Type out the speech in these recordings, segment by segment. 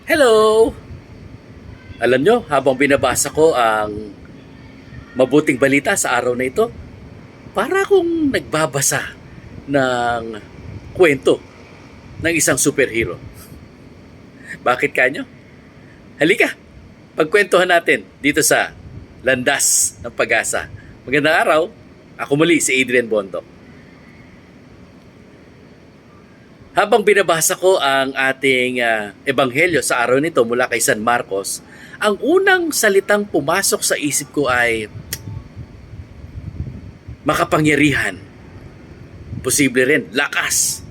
Hello! Alam nyo, habang binabasa ko ang mabuting balita sa araw na ito, para akong nagbabasa ng kwento ng isang superhero. Bakit kanyo? Halika, pagkwentuhan natin dito sa Landas ng Pag-asa. Magandang araw, ako muli si Adrian Bondok. Habang binabasa ko ang ating ebanghelyo sa araw nito mula kay San Marcos, ang unang salitang pumasok sa isip ko ay makapangyarihan. Posible rin, lakas.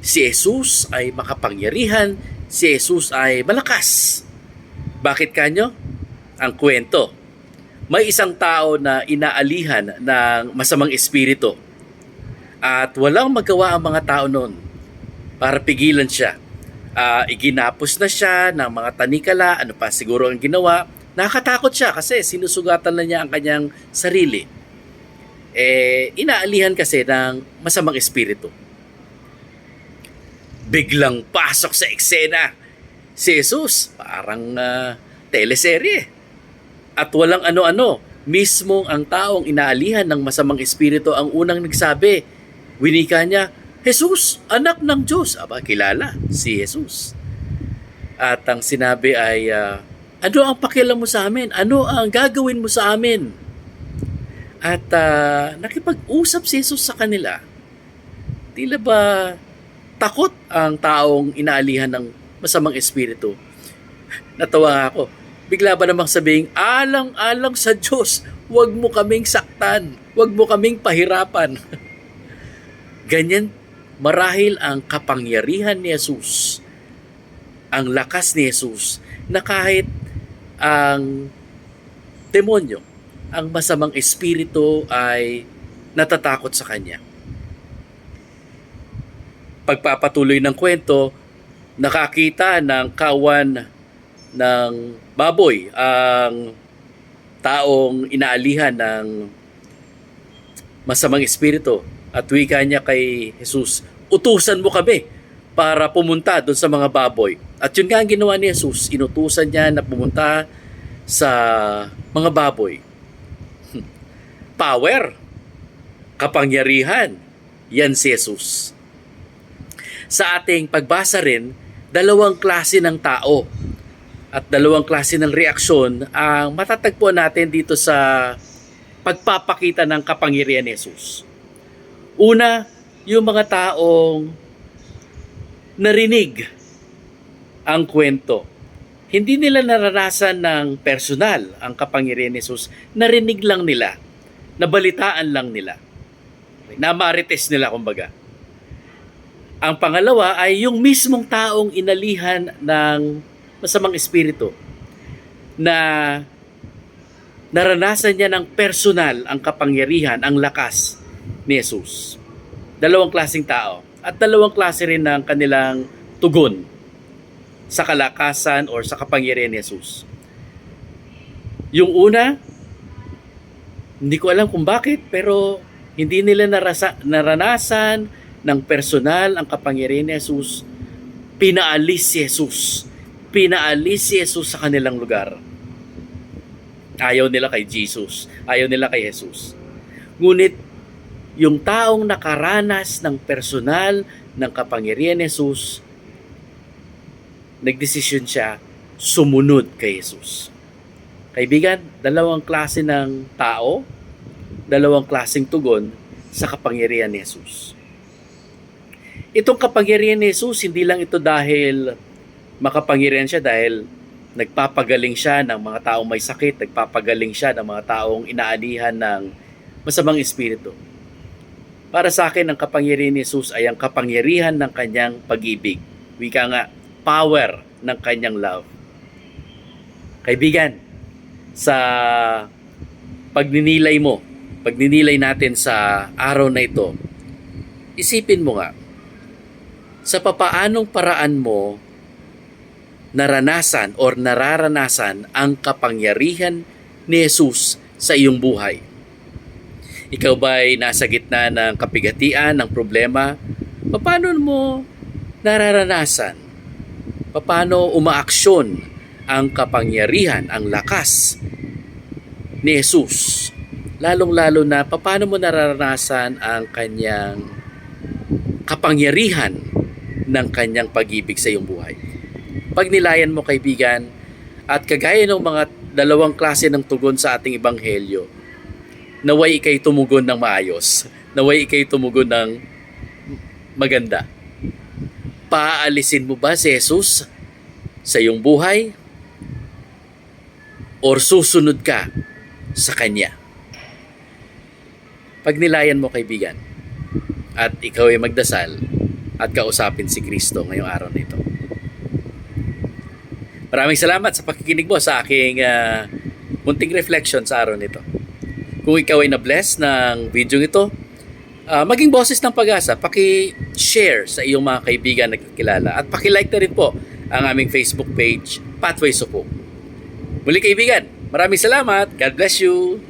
Si Jesus ay makapangyarihan, si Jesus ay malakas. Bakit kanyo? Ang kwento. May isang tao na inaalihan ng masamang espiritu at walang magawa ang mga tao noon para pigilan siya. Iginapos na siya ng mga tanikala, ano pa siguro ang ginawa. Nakakatakot siya kasi sinusugatan na niya ang kanyang sarili. Inaalihan kasi ng masamang espiritu. Biglang pasok sa eksena si Jesus, parang teleserye. At walang ano-ano, mismong ang taong inaalihan ng masamang espiritu ang unang nagsabi. Winika niya, Jesus, anak ng Diyos. Aba, kilala si Jesus. At ang sinabi ay, ano ang pakialam mo sa amin? Ano ang gagawin mo sa amin? At nakipag-usap si Jesus sa kanila. Tila ba takot ang taong inaalihan ng masamang espiritu? Natawa ako. Bigla ba namang sabing, alang-alang sa Diyos, huwag mo kaming saktan, huwag mo kaming pahirapan. Ganyan marahil ang kapangyarihan ni Jesus, ang lakas ni Jesus, na kahit ang demonyo, ang masamang espiritu ay natatakot sa kanya. Pagpapatuloy ng kwento, nakakita ng kawan ng baboy ang taong inaalihan ng masamang espiritu at wika niya kay Jesus, utusan mo kami para pumunta doon sa mga baboy. At yun nga ang ginawa ni Jesus, inutusan niya na pumunta sa mga baboy. Power, kapangyarihan, yan si Jesus. Sa ating pagbasa rin, dalawang klase ng tao at dalawang klase ng reaksyon ang matatagpuan natin dito sa pagpapakita ng kapangyarihan ni Jesus. Una, yung mga taong narinig ang kwento. Hindi nila naranasan ng personal ang kapangyarihan ni Jesus. Narinig lang nila. Nabalitaan lang nila. Namarites nila, kumbaga. Ang pangalawa ay yung mismong taong inalihan ng masamang espiritu na naranasan niya ng personal ang kapangyarihan, ang lakas ni Jesus. Dalawang klaseng tao at dalawang klase rin ng kanilang tugon sa kalakasan or sa kapangyarihan ni Jesus. Yung una, hindi ko alam kung bakit, pero hindi nila naranasan ng personal ang kapangyarihan ni Jesus. Pinaalis si Jesus. Pinaalis si Jesus sa kanilang lugar. Ayaw nila kay Jesus. Ayaw nila kay Jesus. Ngunit, yung taong nakaranas ng personal ng kapangyarihan ni Jesus, nagdesisyon siya sumunod kay Jesus. Kaibigan, dalawang klase ng tao, dalawang klaseng tugon sa kapangyarihan ni Jesus. Itong kapangyarihan ni Jesus, hindi lang ito dahil makapangyarihan siya dahil nagpapagaling siya ng mga taong may sakit, nagpapagaling siya ng mga taong inaalihan ng masamang espiritu. Para sa akin, ang kapangyarihan ni Jesus ay ang kapangyarihan ng kanyang pag-ibig. Wika nga, power ng kanyang love. Kaibigan, sa pagninilay mo, pagninilay natin sa araw na ito, isipin mo nga, sa papaanong paraan mo naranasan or nararanasan ang kapangyarihan ni Jesus sa iyong buhay. Ikaw ba'y nasa gitna ng kapigatian, ng problema? Paano mo nararanasan Paano umaaksyon ang kapangyarihan, ang lakas ni Jesus? Lalong-lalo na paano mo nararanasan ang kanyang kapangyarihan ng kanyang pag-ibig sa iyong buhay. Pag nilayan mo, kaibigan, at kagaya ng mga dalawang klase ng tugon sa ating ebanghelyo, naway ikay tumugon ng maayos, naway ikay tumugon ng maganda. Paalisin mo ba si Jesus sa iyong buhay? Or susunod ka sa Kanya? Pag nilayan mo, kaibigan, at ikaw ay magdasal at kausapin si Kristo ngayong araw na ito. Maraming salamat sa pakikinig mo sa aking munting reflection sa araw nito. Kung ikaw ay na-bless ng video ito, maging boses ng Pag-asa, paki-share sa iyong mga kaibigan na kakilala at paki-like na rin po ang aming Facebook page, Pathways of Hope. Muli kaibigan, maraming salamat. God bless you.